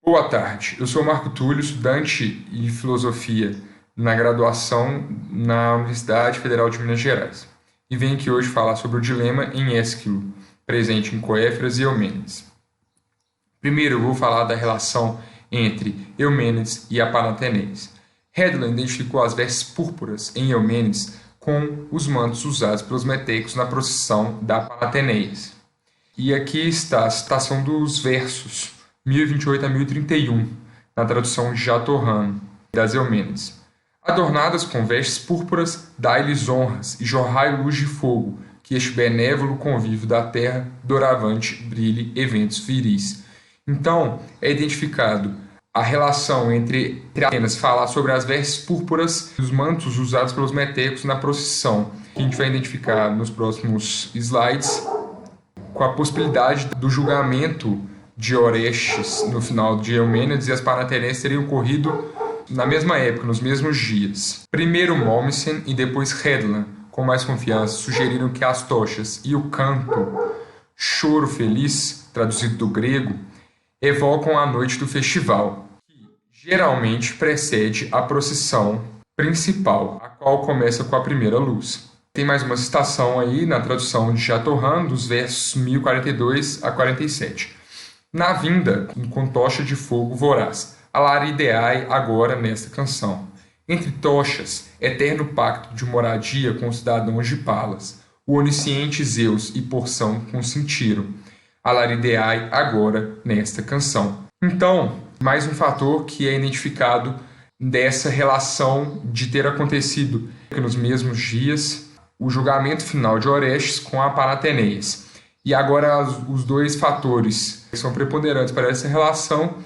Boa tarde, eu sou Marco Túlio, estudante de filosofia na graduação na Universidade Federal de Minas Gerais. E venho aqui hoje falar sobre o dilema em Ésquilo, presente em Coéfras e Eumênides. Primeiro eu vou falar da relação entre Eumênides e a Panateneis. Hedlund identificou as vestes púrpuras em Eumênides com os mantos usados pelos meteicos na procissão da Panateneis. E aqui está a citação dos versos 1028 a 1031, na tradução de Jatorrano, das Eumênides. Adornadas com vestes púrpuras, dai-lhes honras e jorrai luz de fogo, que este benévolo convívio da terra doravante brilhe eventos viris. Então, é identificado a relação entre Atenas falar sobre as vestes púrpuras e os mantos usados pelos meteicos na procissão, que a gente vai identificar nos próximos slides, com a possibilidade do julgamento de Orestes no final de Eumênides e as Panateneis teriam ocorrido na mesma época, nos mesmos dias. Primeiro Mommsen e depois Hedlund, com mais confiança, sugeriram que as tochas e o canto, choro feliz, traduzido do grego, evocam a noite do festival, que geralmente precede a procissão principal, a qual começa com a primeira luz. Tem mais uma citação aí na tradução de Jatorrano, dos versos 1042 a 47. Na vinda, com tocha de fogo voraz, alarideai agora nesta canção. Entre tochas, eterno pacto de moradia com os cidadãos de Palas, o onisciente Zeus e Porção consentiram. Alarideai agora nesta canção. Então, mais um fator que é identificado dessa relação de ter acontecido nos mesmos dias o julgamento final de Orestes com a Panateneis. E agora os dois fatores que são preponderantes para essa relação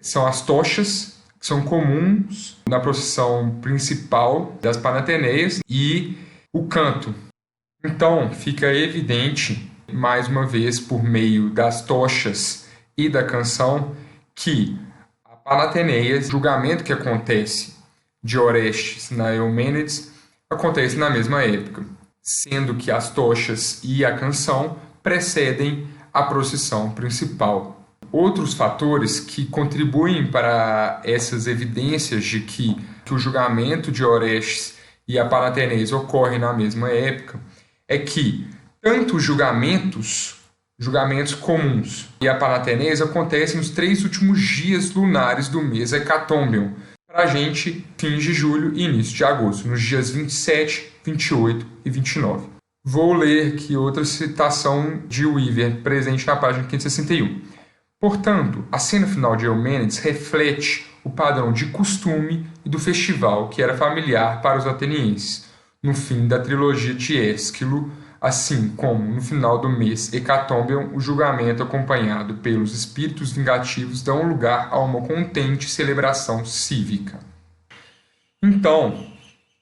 são as tochas, que são comuns na procissão principal das Panateneias, e o canto. Então fica evidente, mais uma vez, por meio das tochas e da canção, que a Panateneias, o julgamento que acontece de Orestes na Eumênides, acontece na mesma época, sendo que as tochas e a canção precedem a procissão principal. Outros fatores que contribuem para essas evidências de que o julgamento de Orestes e a Panateneis ocorrem na mesma época é que tanto os julgamentos comuns e a Panateneis acontecem nos 3 últimos dias lunares do mês Hecatombion, para a gente fim de julho e início de agosto, nos dias 27, 28 e 29. Vou ler aqui outra citação de Weaver, presente na página 561. Portanto, a cena final de Eumênides reflete o padrão de costume e do festival que era familiar para os atenienses, no fim da trilogia de Ésquilo, assim como no final do mês Hecatombion, o julgamento acompanhado pelos espíritos vingativos dão lugar a uma contente celebração cívica. Então,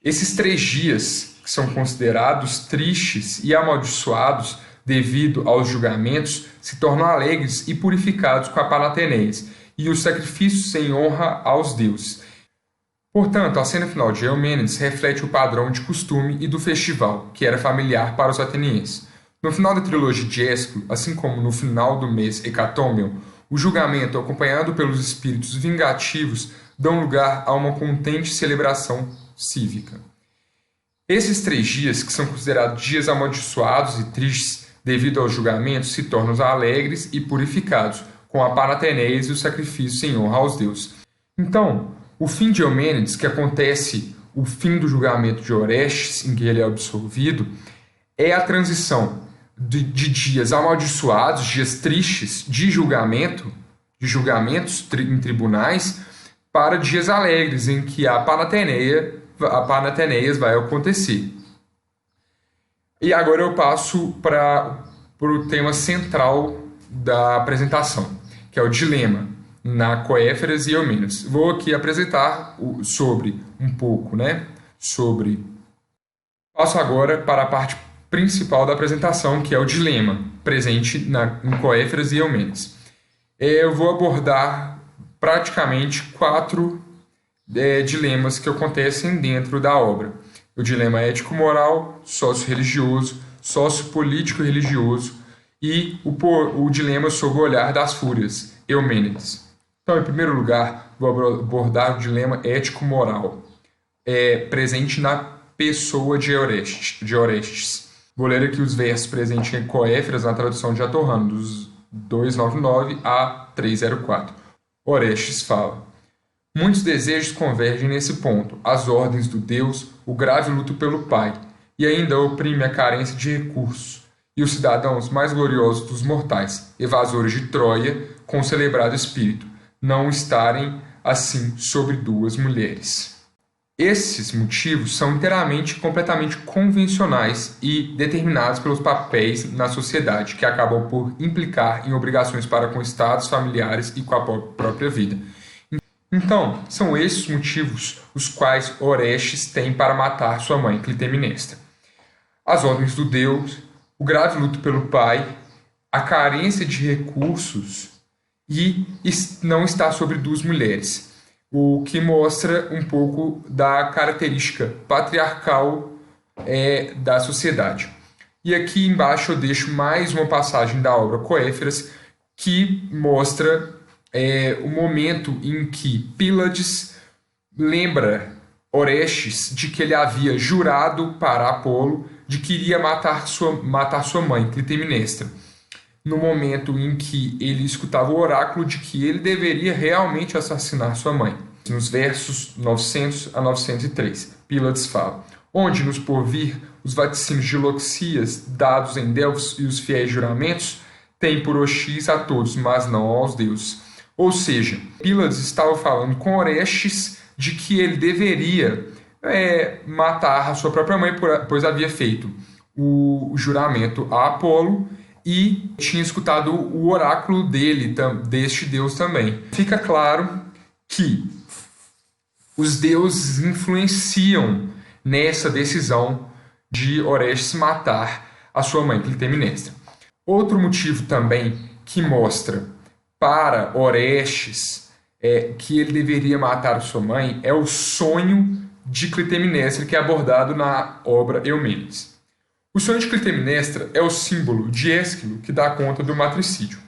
esses 3 dias que são considerados tristes e amaldiçoados devido aos julgamentos, se tornam alegres e purificados com a Panateneis e os sacrifícios em honra aos deuses. Portanto, a cena final de Eumênides reflete o padrão de costume e do festival, que era familiar para os atenienses. No final da trilogia de Ésquilo, assim como no final do mês Hecatombion, o julgamento, acompanhado pelos espíritos vingativos, dão lugar a uma contente celebração cívica. Esses 3 dias, que são considerados dias amaldiçoados e tristes devido aos julgamentos, se tornam alegres e purificados, com a Panateneis e o sacrifício em honra aos deuses. Então, o fim de Eumênides, que acontece o fim do julgamento de Orestes, em que ele é absolvido, é a transição de dias amaldiçoados, dias tristes de julgamentos em tribunais, para dias alegres, em que a Panateneias vai acontecer. E agora eu passo para o tema central da apresentação, que é o dilema na Coéfras e Eumênides. Vou aqui apresentar Passo agora para a parte principal da apresentação, que é o dilema presente em Coéfras e Eumênides. Eu vou abordar praticamente 4 dilemas que acontecem dentro da obra. O dilema ético-moral, sócio-religioso, sócio-político-religioso e o dilema sob o olhar das fúrias, Eumênides. Então, em primeiro lugar, vou abordar o dilema ético-moral presente na pessoa de Orestes. Vou ler aqui os versos presentes em Coéfras, na tradução de Atorrano, dos 299 a 304. Orestes fala: muitos desejos convergem nesse ponto, as ordens do Deus, o grave luto pelo Pai, e ainda oprime a carência de recursos, e os cidadãos mais gloriosos dos mortais, evasores de Troia, com o celebrado espírito, não estarem assim sobre duas mulheres. Esses motivos são inteiramente e completamente convencionais e determinados pelos papéis na sociedade, que acabam por implicar em obrigações para com estados familiares e com a própria vida. Então, são esses motivos os quais Orestes tem para matar sua mãe, Clitemnestra. As ordens do Deus, o grave luto pelo pai, a carência de recursos e não estar sobre duas mulheres, o que mostra um pouco da característica patriarcal da sociedade. E aqui embaixo eu deixo mais uma passagem da obra Coéfras que mostra o momento em que Pílades lembra Orestes de que ele havia jurado para Apolo de que iria matar sua mãe, Clitemnestra, no momento em que ele escutava o oráculo de que ele deveria realmente assassinar sua mãe. Nos versos 900 a 903, Pílades fala: onde nos porvir os vaticínios de Loxias dados em Delfos e os fiéis juramentos têm por hostis a todos, mas não aos deuses. Ou seja, Pílades estava falando com Orestes de que ele deveria matar a sua própria mãe, pois havia feito o juramento a Apolo e tinha escutado o oráculo deste deus também. Fica claro que os deuses influenciam nessa decisão de Orestes matar a sua mãe, Clitemnestra. Outro motivo também que mostra para Orestes que ele deveria matar a sua mãe é o sonho de Clitemnestra, que é abordado na obra Eumênides. O sonho de Clitemnestra é o símbolo de Ésquilo que dá conta do matricídio.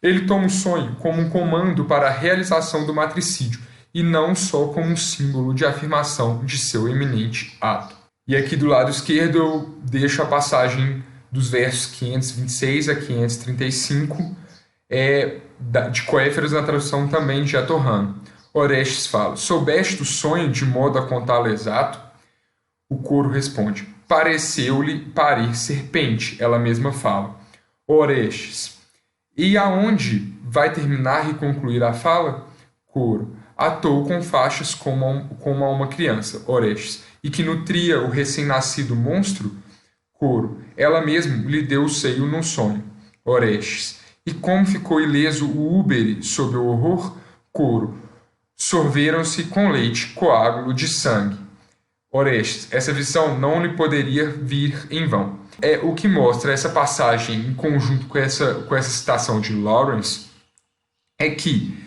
Ele toma o sonho como um comando para a realização do matricídio e não só como um símbolo de afirmação de seu eminente ato. E aqui do lado esquerdo eu deixo a passagem dos versos 526 a 535 de Coéfras, na tradução também de Atorrano. Orestes fala: soubeste o sonho de modo a contá-lo exato? O coro responde: pareceu-lhe parir serpente. Ela mesma fala: Orestes, e aonde vai terminar e concluir a fala? Coro: atou com faixas como a uma criança. Orestes: e que nutria o recém-nascido monstro? Coro: ela mesma lhe deu o seio num sonho. Orestes: e como ficou ileso o úbere sob o horror? Coro: sorveram-se com leite coágulo de sangue. Orestes: essa visão não lhe poderia vir em vão. O que mostra essa passagem em conjunto com essa citação de Lawrence é que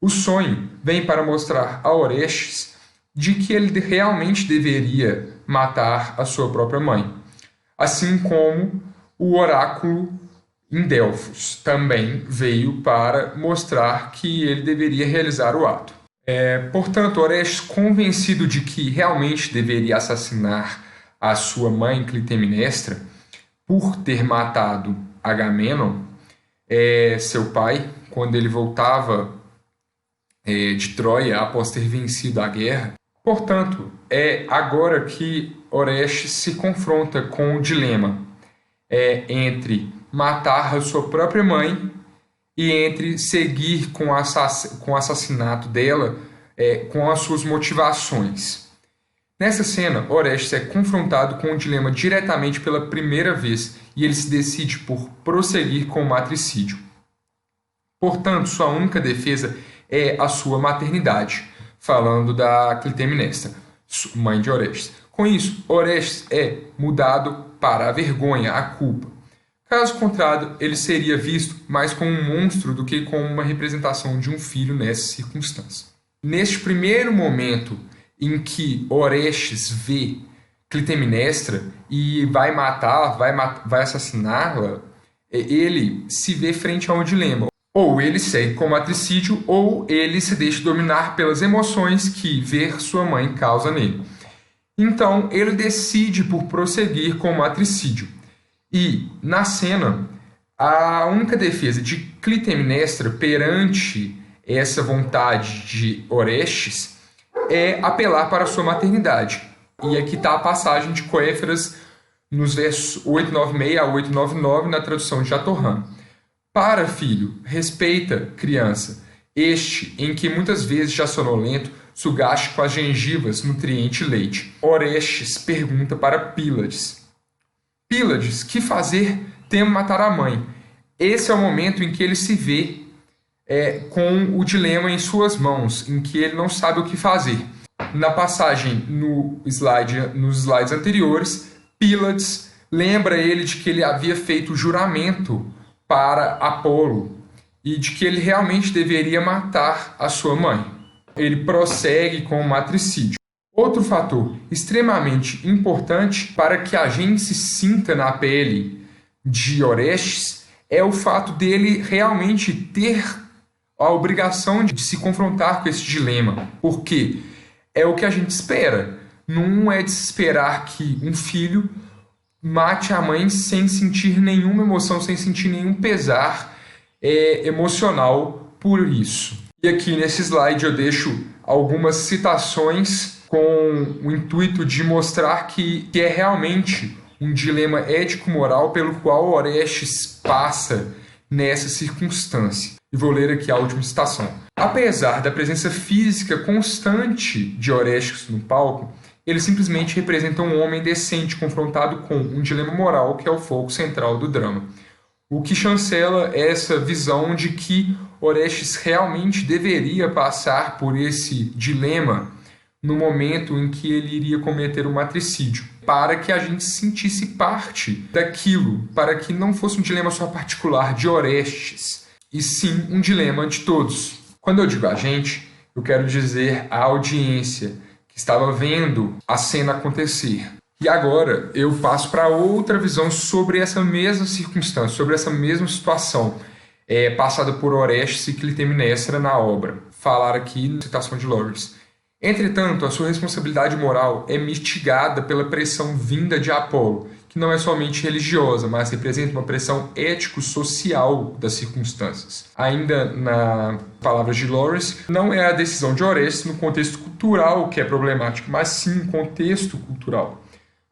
o sonho vem para mostrar a Orestes de que ele realmente deveria matar a sua própria mãe, assim como o oráculo em Delfos também veio para mostrar que ele deveria realizar o ato. Portanto, Orestes, convencido de que realmente deveria assassinar a sua mãe Clitemnestra por ter matado Agamenon, seu pai, quando ele voltava de Troia após ter vencido a guerra. Portanto, é agora que Orestes se confronta com o dilema entre matar a sua própria mãe e entre seguir com o assassinato dela com as suas motivações. Nessa cena, Orestes é confrontado com o dilema diretamente pela primeira vez e ele se decide por prosseguir com o matricídio. Portanto, sua única defesa é a sua maternidade, falando da Clitemnestra, mãe de Orestes. Com isso, Orestes é mudado para a vergonha, a culpa. Caso contrário, ele seria visto mais como um monstro do que como uma representação de um filho nessa circunstância. Neste primeiro momento em que Orestes vê Clitemnestra e vai matar, vai assassiná-la, ele se vê frente a um dilema. Ou ele segue com o matricídio, ou ele se deixa dominar pelas emoções que ver sua mãe causa nele. Então, ele decide por prosseguir com o matricídio. E, na cena, a única defesa de Clitemnestra perante essa vontade de Orestes é apelar para a sua maternidade. E aqui está a passagem de Coéfras nos versos 896 a 899 na tradução de Jatorran. Para, filho, respeita, criança, este em que muitas vezes já sonolento, sugaste com as gengivas nutriente leite. Orestes pergunta para Pílades. Pílades, que fazer? Temo matar a mãe. Esse é o momento em que ele se vê com o dilema em suas mãos, em que ele não sabe o que fazer. Na passagem nos slides anteriores, Pílades lembra ele de que ele havia feito o juramento para Apolo e de que ele realmente deveria matar a sua mãe. Ele prossegue com o matricídio. Outro fator extremamente importante para que a gente se sinta na pele de Orestes é o fato dele realmente ter a obrigação de se confrontar com esse dilema. Porque é o que a gente espera. Não é de se esperar que um filho mate a mãe sem sentir nenhuma emoção, sem sentir nenhum pesar emocional por isso. E aqui nesse slide eu deixo algumas citações com o intuito de mostrar que é realmente um dilema ético-moral pelo qual Orestes passa nessa circunstância. E vou ler aqui a última citação. Apesar da presença física constante de Orestes no palco, ele simplesmente representa um homem decente confrontado com um dilema moral que é o foco central do drama. O que chancela essa visão de que Orestes realmente deveria passar por esse dilema no momento em que ele iria cometer o matricídio, para que a gente sentisse parte daquilo, para que não fosse um dilema só particular de Orestes, e sim um dilema de todos. Quando eu digo a gente, eu quero dizer a audiência que estava vendo a cena acontecer. E agora eu passo para outra visão sobre essa mesma circunstância, sobre essa mesma situação passada por Orestes e Clitemnestra na obra. Falar aqui na citação de Lawrence. Entretanto, a sua responsabilidade moral é mitigada pela pressão vinda de Apolo, que não é somente religiosa, mas representa uma pressão ético-social das circunstâncias. Ainda na palavras de Lawrence, não é a decisão de Orestes no contexto cultural que é problemático, mas sim o contexto cultural.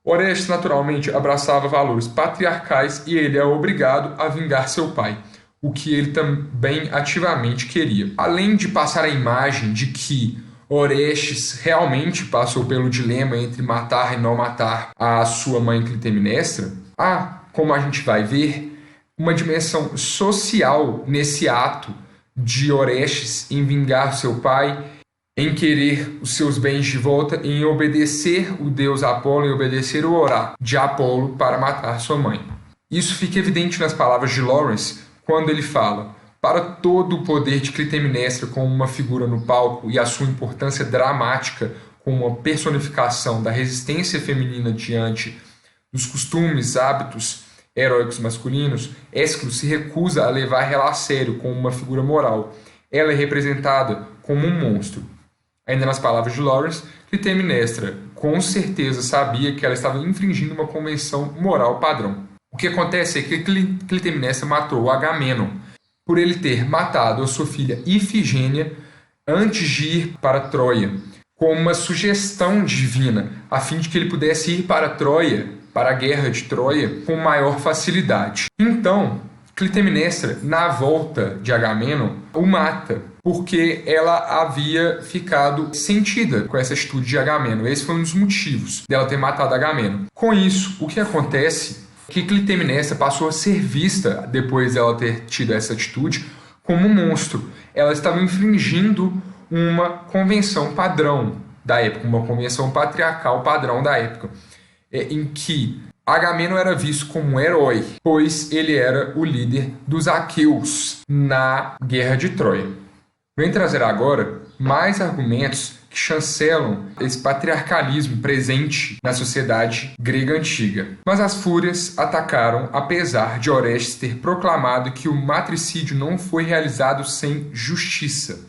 Orestes naturalmente abraçava valores patriarcais e ele é obrigado a vingar seu pai, o que ele também ativamente queria. Além de passar a imagem de que Orestes realmente passou pelo dilema entre matar e não matar a sua mãe Clitemnestra, há, como a gente vai ver, uma dimensão social nesse ato de Orestes em vingar seu pai, em querer os seus bens de volta, em obedecer o deus Apolo, em obedecer o oráculo de Apolo para matar sua mãe. Isso fica evidente nas palavras de Lawrence quando ele fala: para todo o poder de Clitemnestra como uma figura no palco e a sua importância dramática como uma personificação da resistência feminina diante dos costumes, hábitos heróicos masculinos, Ésquilo se recusa a levar ela a sério como uma figura moral. Ela é representada como um monstro. Ainda nas palavras de Lawrence, Clitemnestra com certeza sabia que ela estava infringindo uma convenção moral padrão. O que acontece é que Clitemnestra matou Agamenon, por ele ter matado a sua filha Ifigênia antes de ir para Troia, com uma sugestão divina, a fim de que ele pudesse ir para Troia, para a guerra de Troia, com maior facilidade. Então, Clitemnestra, na volta de Agamenon, o mata, porque ela havia ficado sentida com essa atitude de Agamenon. Esse foi um dos motivos dela ter matado Agamenon. Com isso, o que acontece que Clitemnestra passou a ser vista, depois dela ter tido essa atitude, como um monstro. Ela estava infringindo uma convenção padrão da época, uma convenção patriarcal padrão da época, em que Agamenon era visto como um herói, pois ele era o líder dos aqueus na guerra de Troia. Venho trazer agora mais argumentos que chancelam esse patriarcalismo presente na sociedade grega antiga. Mas as fúrias atacaram apesar de Orestes ter proclamado que o matricídio não foi realizado sem justiça.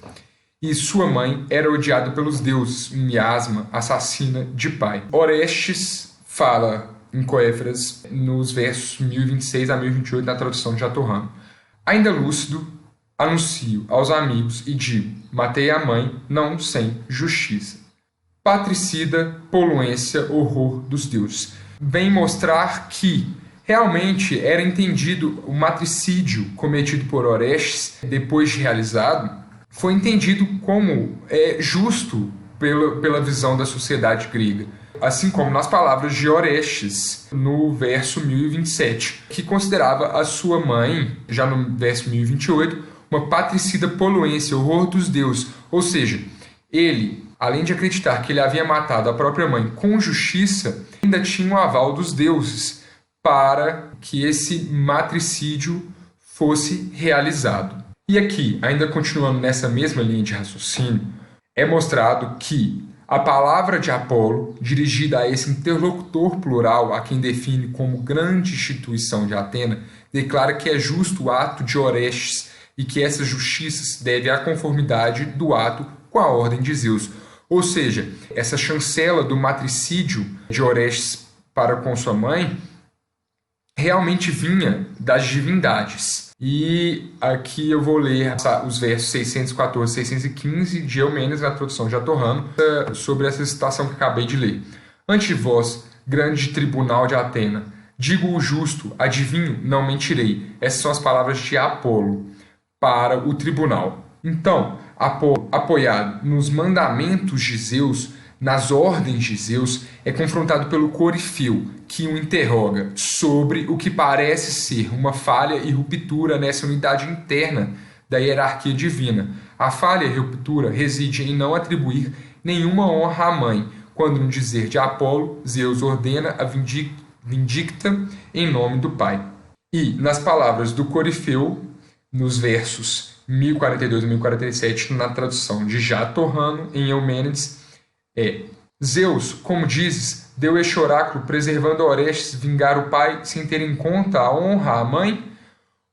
E sua mãe era odiada pelos deuses, um miasma, assassina de pai. Orestes fala em Coéfras nos versos 1026 a 1028 da tradução de Jatorrano. Ainda lúcido, anuncio aos amigos e digo: matei a mãe, não sem justiça. Patricida, poluência, horror dos deuses. Vem mostrar que realmente era entendido o matricídio cometido por Orestes, depois de realizado, foi entendido como justo pela visão da sociedade grega. Assim como nas palavras de Orestes, no verso 1027, que considerava a sua mãe, já no verso 1028, uma patricida poluência, horror dos deuses. Ou seja, ele, além de acreditar que ele havia matado a própria mãe com justiça, ainda tinha o aval dos deuses para que esse matricídio fosse realizado. E aqui, ainda continuando nessa mesma linha de raciocínio, é mostrado que a palavra de Apolo, dirigida a esse interlocutor plural, a quem define como grande instituição de Atena, declara que é justo o ato de Orestes e que essa justiça se deve à conformidade do ato com a ordem de Zeus. Ou seja, essa chancela do matricídio de Orestes para com sua mãe realmente vinha das divindades. E aqui eu vou ler os versos 614 e 615 de Eumênides na tradução de Jatorrano sobre essa citação que acabei de ler. Ante vós, grande tribunal de Atena, digo o justo, adivinho, não mentirei. Essas são as palavras de Apolo para o tribunal. Então, Apolo, apoiado nos mandamentos de Zeus, nas ordens de Zeus, é confrontado pelo Corifeu, que o interroga sobre o que parece ser uma falha e ruptura nessa unidade interna da hierarquia divina. A falha e ruptura reside em não atribuir nenhuma honra à mãe, quando no dizer de Apolo, Zeus ordena a vindicta em nome do pai. E, nas palavras do Corifeu, nos versos 1042 e 1047, na tradução de Jatorrano, em Eumênides, Zeus, como dizes, deu este oráculo preservando Orestes vingar o pai sem ter em conta a honra à mãe?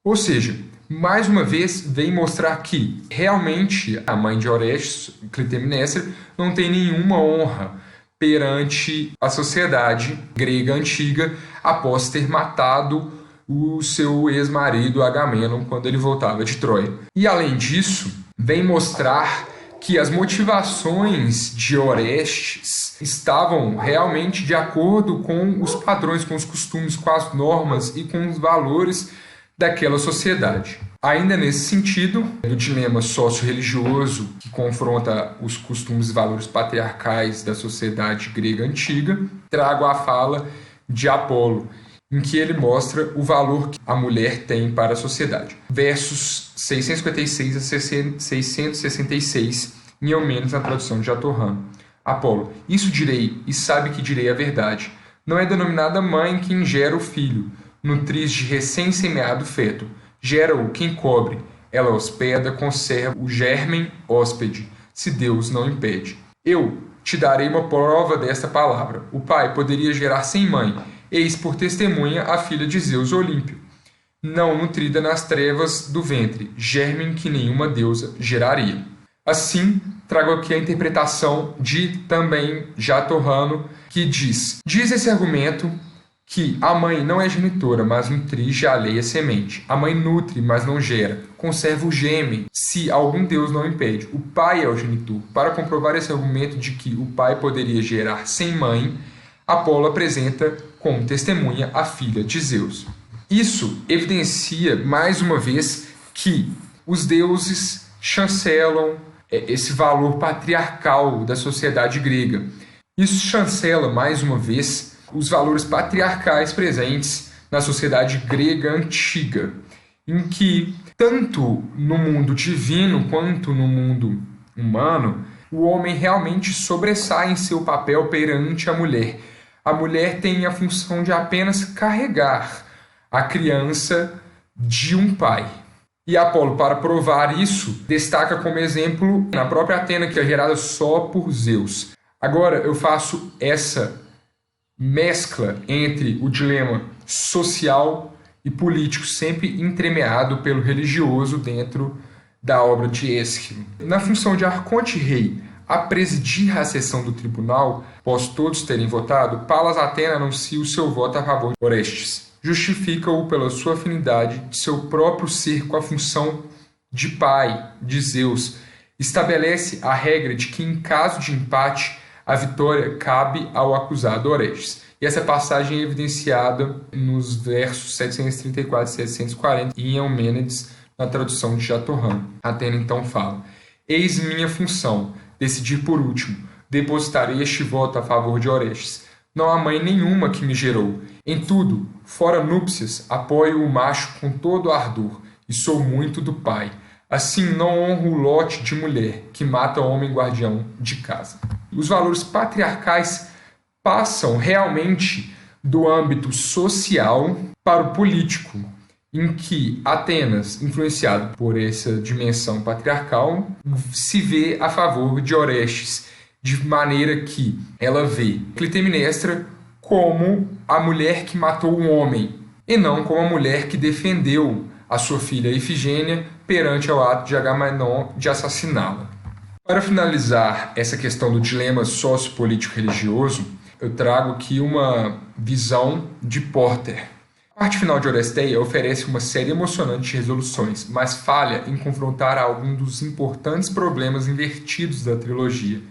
Ou seja, mais uma vez vem mostrar que realmente a mãe de Orestes, Clitemnestra, não tem nenhuma honra perante a sociedade grega antiga após ter matado o seu ex-marido Agamenon quando ele voltava de Troia. E além disso, vem mostrar que as motivações de Orestes estavam realmente de acordo com os padrões, com os costumes, com as normas e com os valores daquela sociedade. Ainda nesse sentido, do dilema socio-religioso que confronta os costumes e valores patriarcais da sociedade grega antiga, trago a fala de Apolo, em que ele mostra o valor que a mulher tem para a sociedade. Versos 656 a 666, em Eumênides na tradução de Jatorrano. Apolo, isso direi, e sabe que direi a verdade. Não é denominada mãe quem gera o filho, nutriz de recém-semeado feto. Gera-o quem cobre, ela hospeda, conserva o germen hóspede, se Deus não impede. Eu te darei uma prova desta palavra. O pai poderia gerar sem mãe, eis por testemunha a filha de Zeus Olímpio, não nutrida nas trevas do ventre, germen que nenhuma deusa geraria. Assim, trago aqui a interpretação de também Jatorrano, que diz esse argumento que a mãe não é genitora, mas nutriz a alheia semente. A mãe nutre, mas não gera. Conserva o gêmen, se algum deus não impede. O pai é o genitor. Para comprovar esse argumento de que o pai poderia gerar sem mãe, Apolo apresenta como testemunha a filha de Zeus. Isso evidencia, mais uma vez, que os deuses chancelam esse valor patriarcal da sociedade grega. Isso chancela, mais uma vez, os valores patriarcais presentes na sociedade grega antiga, em que, tanto no mundo divino quanto no mundo humano, o homem realmente sobressai em seu papel perante a mulher. A mulher tem a função de apenas carregar a criança de um pai. E Apolo, para provar isso, destaca como exemplo na própria Atena, que é gerada só por Zeus. Agora eu faço essa mescla entre o dilema social e político, sempre entremeado pelo religioso dentro da obra de Ésquilo. Na função de arconte-rei a presidir a sessão do tribunal, após todos terem votado, Palas Atena anuncia o seu voto a favor de Orestes. Justifica-o pela sua afinidade de seu próprio ser com a função de pai de Zeus. Estabelece a regra de que, em caso de empate, a vitória cabe ao acusado Orestes. E essa passagem é evidenciada nos versos 734 e 740 em Eumênides, na tradução de Jatorran. Atena então fala: eis minha função, decidir por último, depositarei este voto a favor de Orestes. Não há mãe nenhuma que me gerou. Em tudo, fora núpcias, apoio o macho com todo ardor, e sou muito do pai. Assim não honro o lote de mulher, que mata o homem guardião de casa. Os valores patriarcais passam realmente do âmbito social para o político, em que Atenas, influenciado por essa dimensão patriarcal, se vê a favor de Orestes, de maneira que ela vê Clitemnestra como a mulher que matou um homem, e não como a mulher que defendeu a sua filha Ifigênia perante o ato de Agamenon de assassiná-la. Para finalizar essa questão do dilema sociopolítico-religioso, eu trago aqui uma visão de Porter. A parte final de Oresteia oferece uma série emocionante de resoluções, mas falha em confrontar alguns dos importantes problemas invertidos da trilogia.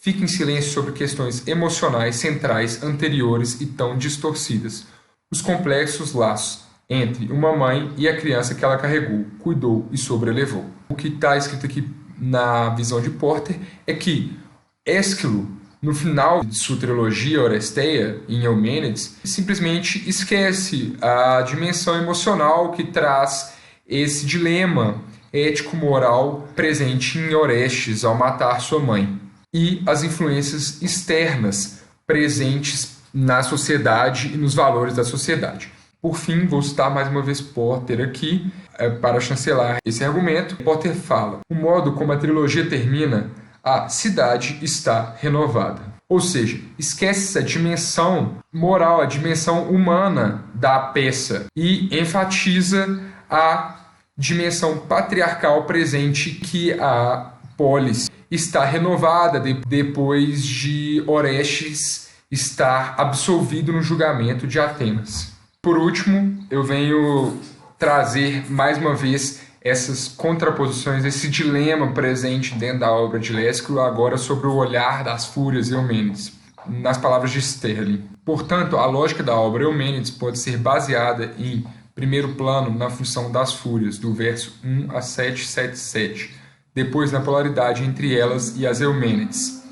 Fica em silêncio sobre questões emocionais centrais anteriores e tão distorcidas. Os complexos laços entre uma mãe e a criança que ela carregou, cuidou e sobrelevou. O que está escrito aqui na visão de Porter é que Ésquilo, no final de sua trilogia Oresteia, em Eumênides, simplesmente esquece a dimensão emocional que traz esse dilema ético-moral presente em Orestes ao matar sua mãe, e as influências externas presentes na sociedade e nos valores da sociedade. Por fim, vou citar mais uma vez Porter aqui, para chancelar esse argumento. Porter fala: o modo como a trilogia termina, a cidade está renovada. Ou seja, esquece a dimensão moral, a dimensão humana da peça e enfatiza a dimensão patriarcal presente, que a polis está renovada depois de Orestes estar absolvido no julgamento de Atenas. Por último, eu venho trazer mais uma vez essas contraposições, esse dilema presente dentro da obra de Ésquilo, agora sobre o olhar das fúrias Eumênides, nas palavras de Sterling. Portanto, a lógica da obra Eumênides pode ser baseada em primeiro plano na função das fúrias, do verso 1 a 777, depois na polaridade entre elas e as Eumênides,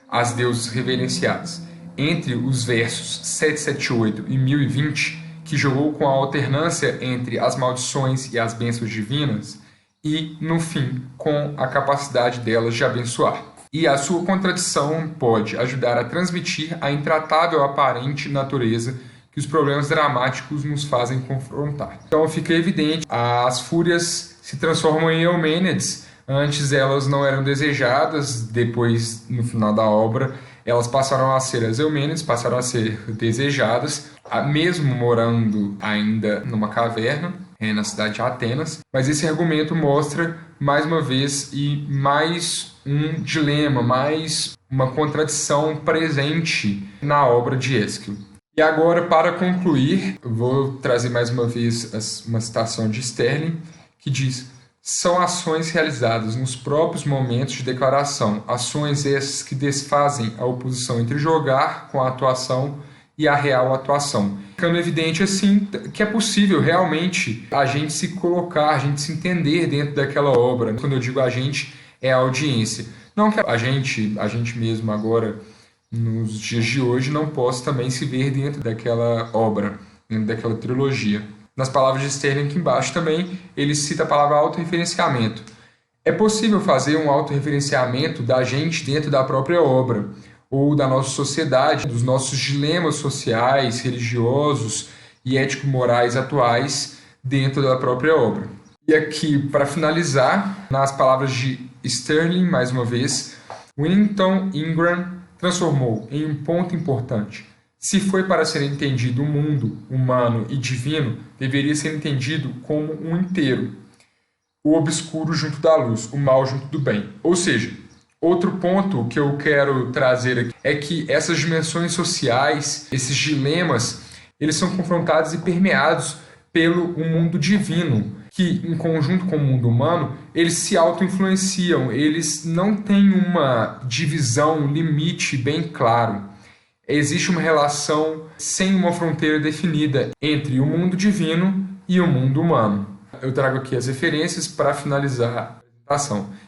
as deusas reverenciadas, entre os versos 778 e 1020, que jogou com a alternância entre as maldições e as bênçãos divinas, e, no fim, com a capacidade delas de abençoar. E a sua contradição pode ajudar a transmitir a intratável aparente natureza que os problemas dramáticos nos fazem confrontar. Então fica evidente, as fúrias se transformam em Eumênides. Antes elas não eram desejadas, depois, no final da obra, elas passaram a ser as Eumênides, passaram a ser desejadas, mesmo morando ainda numa caverna, na cidade de Atenas. Mas esse argumento mostra, mais uma vez, e mais um dilema, mais uma contradição presente na obra de Ésquilo. E agora, para concluir, eu vou trazer mais uma vez uma citação de Sterling, que diz: são ações realizadas nos próprios momentos de declaração, ações essas que desfazem a oposição entre jogar com a atuação e a real atuação. Ficando evidente assim que é possível realmente a gente se colocar, a gente se entender dentro daquela obra. Quando eu digo a gente, é a audiência. Não que a gente mesmo agora, nos dias de hoje, não possa também se ver dentro daquela obra, dentro daquela trilogia. Nas palavras de Sterling aqui embaixo também, ele cita a palavra autorreferenciamento. É possível fazer um autorreferenciamento da gente dentro da própria obra, ou da nossa sociedade, dos nossos dilemas sociais, religiosos e ético-morais atuais dentro da própria obra. E aqui, para finalizar, nas palavras de Sterling, mais uma vez, Winnington Ingram transformou em um ponto importante. Se foi para ser entendido o mundo humano e divino, deveria ser entendido como um inteiro. O obscuro junto da luz, o mal junto do bem. Ou seja, outro ponto que eu quero trazer aqui é que essas dimensões sociais, esses dilemas, eles são confrontados e permeados pelo mundo divino, que, em conjunto com o mundo humano, eles se auto-influenciam, eles não têm uma divisão, um limite bem claro. Existe uma relação sem uma fronteira definida entre o mundo divino e o mundo humano. Eu trago aqui as referências para finalizar a apresentação.